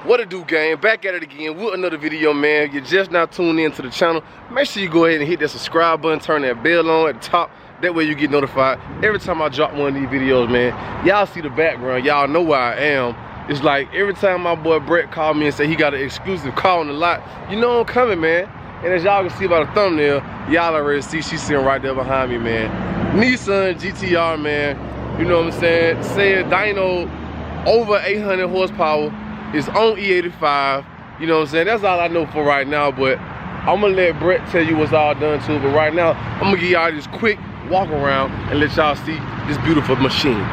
What it do, gang? Back at it again with another video, man. You're just now tuned in to the channel. Make sure you go ahead and hit that subscribe button, turn that bell on at the top. That way you get notified every time I drop one of these videos, man. Y'all see the background. Y'all know where I am. It's like every time my boy Brett called me and said he got an exclusive call on the lot, you know I'm coming, man. And as y'all can see by the thumbnail, y'all already see she's sitting right there behind me, man. Nissan GT-R, man. You know what I'm saying? Said dyno over 800 horsepower. It's on E85. You know what I'm saying? That's all I know for right now, but I'm gonna let Brett tell you what's all done to it. But right now, I'm gonna give y'all this quick walk around and let y'all see this beautiful machine.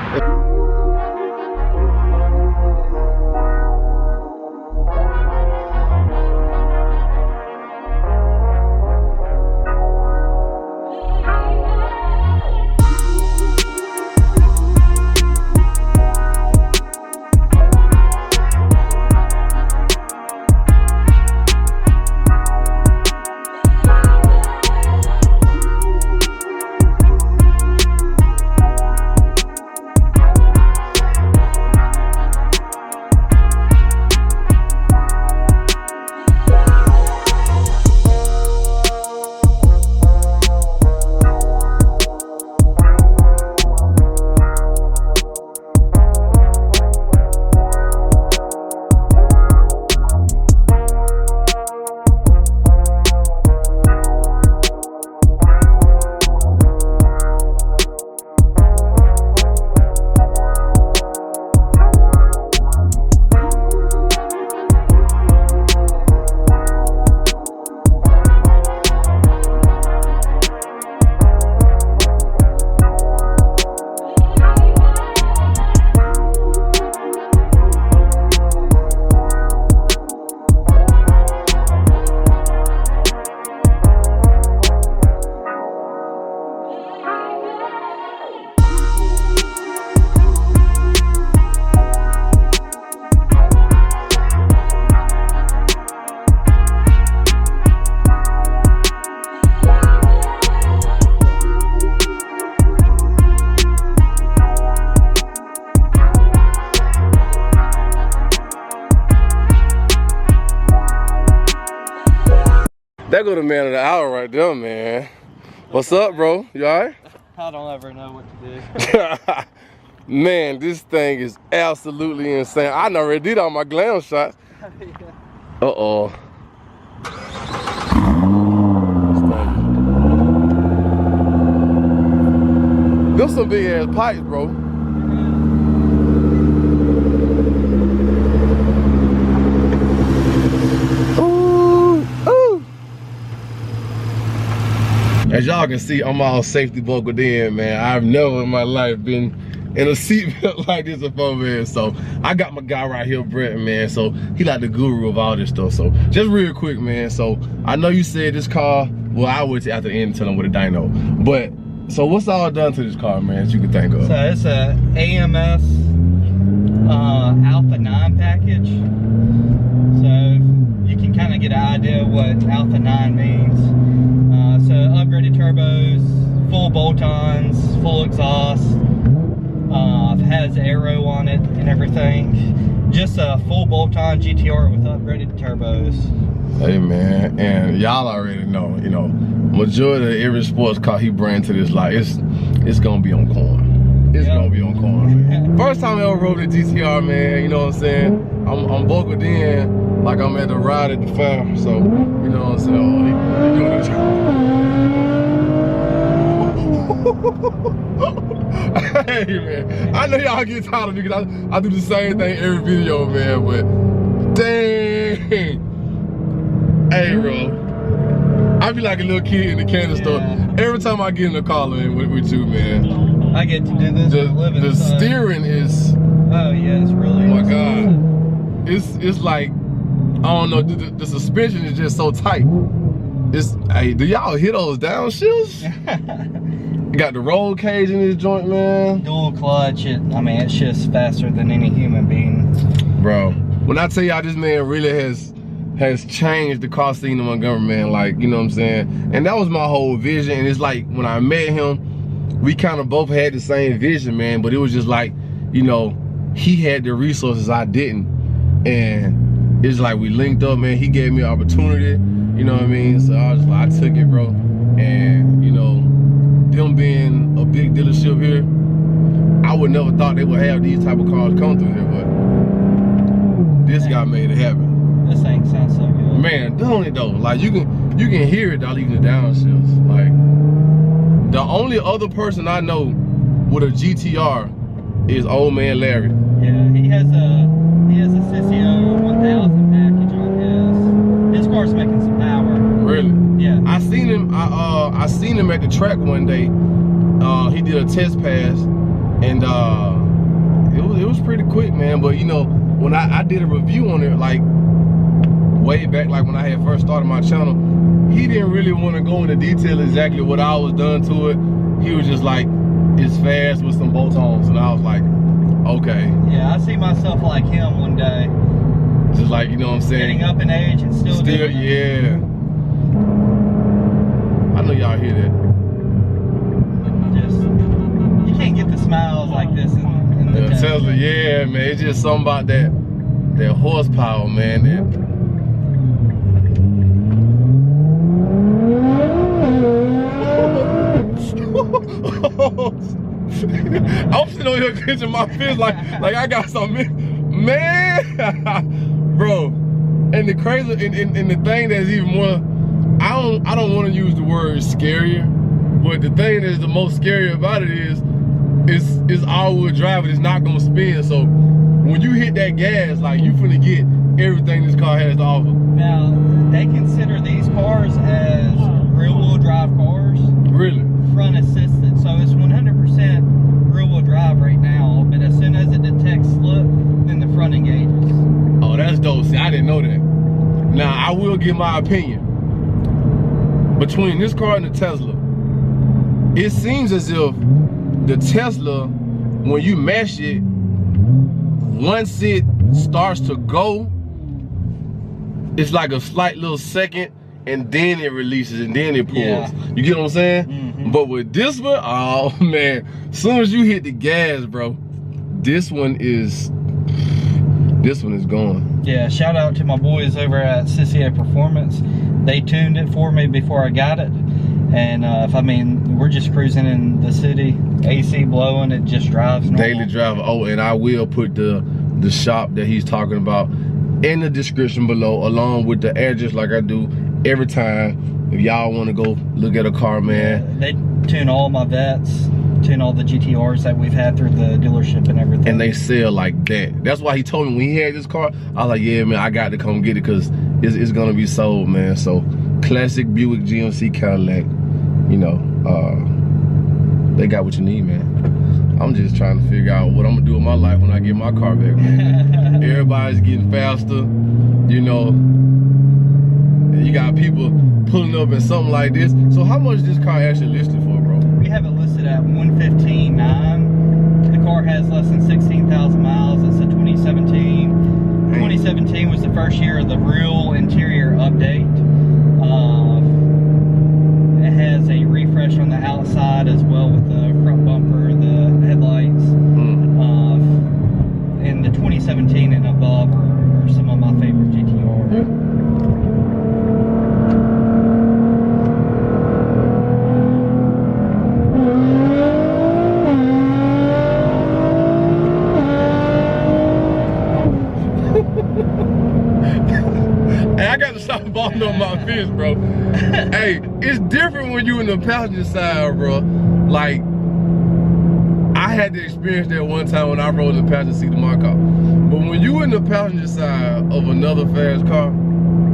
That go the man of the hour right there, man. What's up, bro? You all right? I don't ever know what to do. Man, this thing is absolutely insane. I done already did all my glam shots. Yeah. Uh-oh. Those some big ass pipes, bro. As y'all can see, I'm all safety buckled in, man. I've never in my life been in a seatbelt like this before, man. So I got my guy right here, Brett, man. So he like the guru of all this stuff. So just real quick, man. So I know you said this car, well, I would after the end tell them with a dyno. But so what's all done to this car, man, that you can think of? So it's a AMS Alpha 9 package. So you can kind of get an idea of what Alpha 9 means. So upgraded turbos, full bolt-ons, full exhaust, has aero on it and everything. Just a full bolt-on GTR with upgraded turbos. Hey man, and y'all already know, you know, majority of every sports car he brings to this lot, it's gonna be on corn. It's gonna be on corn, man. First time I ever rode the GTR, man, you know what I'm saying? I'm buckled in like I'm at the ride at the fair, so you know what I'm saying? Oh, he doing this. Hey man, I know y'all get tired of me because I do the same thing every video, man, but dang. Hey bro, I be like a little kid in the candy store. Every time I get in the car, man, with you, man. I get to do this for a living. The steering is, oh yeah, it's really, oh my God. It's like, I don't know, the suspension is just so tight. Hey, do y'all hit those downshifts? Got the roll cage in this joint, man. Dual clutch, I mean, it's just faster than any human being. Bro, when I tell y'all this man really has changed the car scene in Montgomery, man, like, you know what I'm saying? And that was my whole vision, and it's like, when I met him, we kind of both had the same vision, man, but it was just like, you know, he had the resources I didn't, and it's like we linked up, man. He gave me an opportunity, you know what I mean? So I was like, I took it, bro. And you know, them being a big dealership here, I would never thought they would have these type of cars come through here, but this guy made it happen. This thing sounds so good. Man, don't it though? Like you can hear it out even the downshifts. Like the only other person I know with a GT-R is old man Larry. Yeah, he has a Sissio 1000 package on his. His car's making some power. Really? Yeah. I seen him. I seen him at the track one day. He did a test pass, and it was pretty quick, man. But you know, when I did a review on it, like way back, like when I had first started my channel, he didn't really want to go into detail exactly what I was done to it. He was just like, it's fast with some bolt-ons, and I was like, okay. Yeah, I see myself like him one day. Just like, you know what I'm saying? Getting up in age and still doing it. Yeah. I know y'all hear that. Just, you can't get the smiles like this in the Tesla. Yeah, man. It's just something about that horsepower, man. I'm sitting on here clenching my fist like I got something, man. Bro, and the crazy and the thing that's even more, I don't want to use the word scarier, but the thing that's the most scary about it is all-wheel drive. It's not gonna spin. So when you hit that gas, like you finna get everything this car has to offer. Now they consider these cars as rear-wheel drive cars. Really? Front assisted, so it's 100% rear-wheel drive right now. But as soon as it detects slip, then the front engages. Oh, that's dope. See, I didn't know that. Now I will give my opinion. Between this car and the Tesla, it seems as if the Tesla, when you mash it, once it starts to go, it's like a slight little second, and then it releases, and then it pulls. Yeah. You get what I'm saying? Mm-hmm. But with this one, oh man, as soon as you hit the gas, bro, this one is going. Yeah, shout out to my boys over at Sissio Performance. They tuned it for me before I got it. And I mean, we're just cruising in the city, AC blowing, it just drives normal. Daily driver. Oh, and I will put the shop that he's talking about in the description below, along with the address, like I do every time. If y'all want to go look at a car, man. Yeah, they tune all my Vets, tune all the GT-Rs that we've had through the dealership and everything. And they sell like that. That's why he told me when he had this car, I was like, yeah, man, I got to come get it because it's going to be sold, man. So, classic Buick GMC Cadillac, you know, they got what you need, man. I'm just trying to figure out what I'm going to do with my life when I get my car back, man. Everybody's getting faster, you know. You got people pulling up in something like this. So how much is this car actually listed for, bro? We have it listed at $115,900. The car has less than 16,000 miles. It's a 2017. 2017 was the first year of the real interior update. It has a refresh on the outside as well with the front bumper, the headlights. And the 2017 and above are some of my favorite GT-Rs. Hey, I got to stop balling on my fist, bro. Hey, it's different when you in the passenger side, bro. Like, I had to experience that one time when I rode in the passenger seat of my car. But when you in the passenger side of another fast car,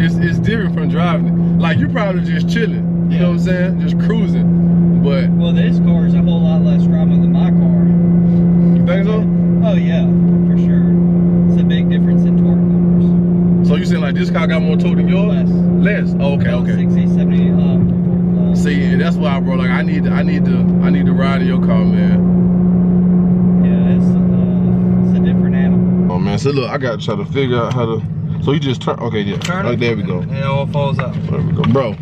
it's different from driving it. Like, you probably just chilling, you know what I'm saying? Just cruising. But well, this car is a whole lot less drama than my car. You think so? Oh yeah, for sure. It's a big difference in torque numbers. So you saying like this car got more torque than yours? Less. Less? Oh, okay, okay. 60, 70 torque less. See, and that's why, bro. Like I need to ride in your car, man. Yeah, it's a different animal. Oh man, so look, I gotta try to figure out how to. So you just turn. Okay, yeah. Right, there we go. It all falls out. There we go, bro.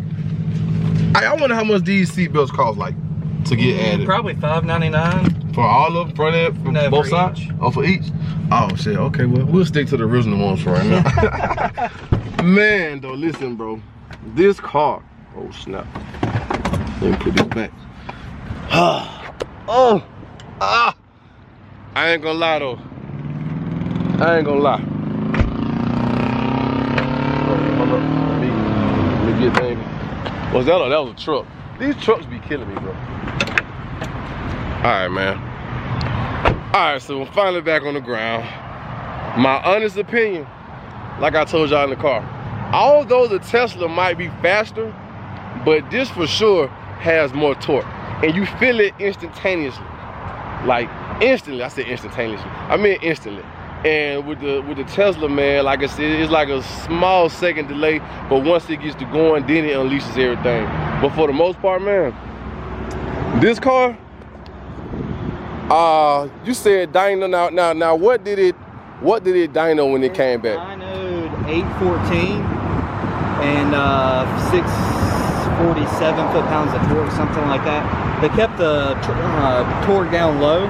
I wonder how much these seat belts cost, like, to get added. Probably $5.99. For all of them, front end, No, both for sides? each. Oh, for each? Oh shit, okay, well, we'll stick to the original ones for right now. Man, though, listen, bro. This car, oh snap. Let me put this back. I ain't gonna lie though. I ain't gonna lie. Hold up. Let me get things. Was that? That was a truck. These trucks be killing me, bro. Alright, man. Alright, so I'm finally back on the ground. My honest opinion, like I told y'all in the car, although the Tesla might be faster, but this for sure has more torque. And you feel it instantaneously. Like instantly, I said instantaneously. I mean instantly. And with the Tesla, man, like I said, it's like a small second delay, but once it gets to going, then it unleashes everything. But for the most part, man, this car, you said dyno. Now what did it dyno when it came back? Dynoed 814 and 647 foot-pounds of torque, something like that. They kept the torque down low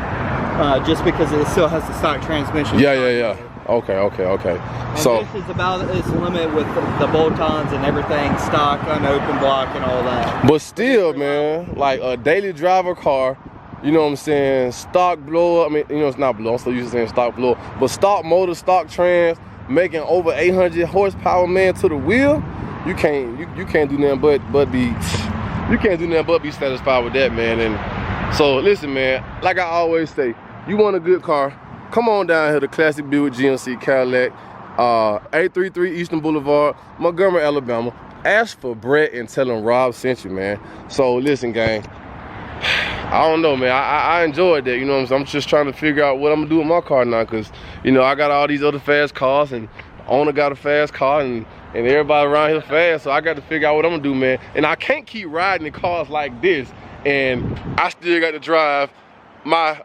just because it still has the stock transmission. Yeah. Okay. And So this is about its limit with the bolt-ons and everything, stock, unopened block, and all that. but still, man, like a daily driver car, you know what I'm saying, stock blower, I mean, you know, it's not blower, I'm still used to saying stock blower, but stock motor, stock trans, making over 800 horsepower, man, to the wheel, you can't do nothing but be satisfied with that, man. And so listen, man, like I always say, you want a good car, come on down here to Classic Buick GMC Cadillac, 833 Eastern Boulevard, Montgomery, Alabama. Ask for Brett and tell him Rob sent you, man. So listen, gang, I don't know, man. I enjoyed that, you know what I'm saying? I'm just trying to figure out what I'm gonna do with my car now, because, you know, I got all these other fast cars, and owner got a fast car, and everybody around here fast, so I got to figure out what I'm gonna do, man. And I can't keep riding in cars like this, and I still got to drive my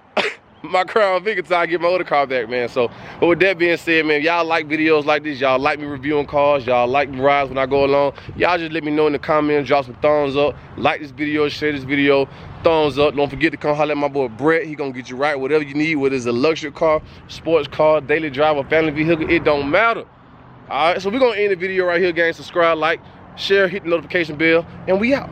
my Crown Vic until I get my other car back, man. So, but with that being said, man, y'all like videos like this, y'all like me reviewing cars, y'all like me rides when I go along, y'all just let me know in the comments, drop some thumbs up, like this video, share this video, thumbs up. Don't forget to come holler at my boy Brett. He gonna get you right, whatever you need, whether it's a luxury car, sports car, daily driver, family vehicle, it don't matter. All right, so we're gonna end the video right here, gang. Subscribe, like, share, hit the notification bell, and we out.